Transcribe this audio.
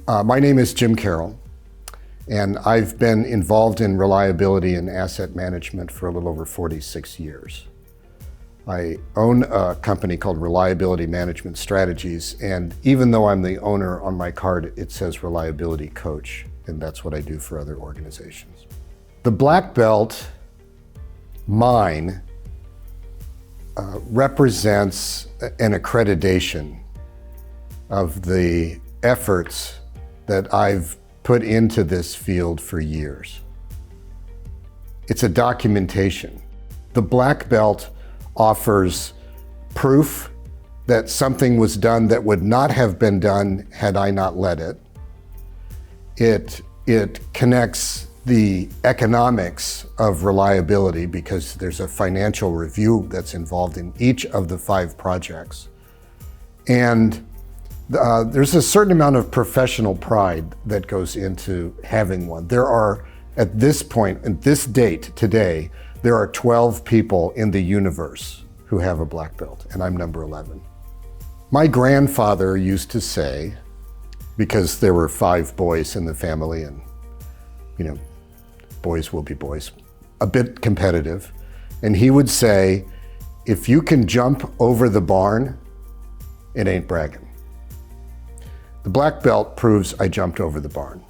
My name is Jim Carrel, and I've been involved in reliability and asset management for a little over 46 years. I own a company called Reliability Management Strategies, and even though I'm the owner, on my card it says Reliability Coach, and that's what I do for other organizations. The Black Belt, mine, represents an accreditation of the efforts that I've put into this field for years. It's a documentation. The Black Belt offers proof that something was done that would not have been done had I not led it. It connects the economics of reliability because there's a financial review that's involved in each of the 5 projects. And there's a certain amount of professional pride that goes into having one. There are, at this point, at this date, today, there are 12 people in the universe who have a black belt, and I'm number 11. My grandfather used to say, because there were 5 boys in the family, and boys will be boys, a bit competitive, and he would say, if you can jump over the barn, it ain't bragging. The black belt proves I jumped over the barn.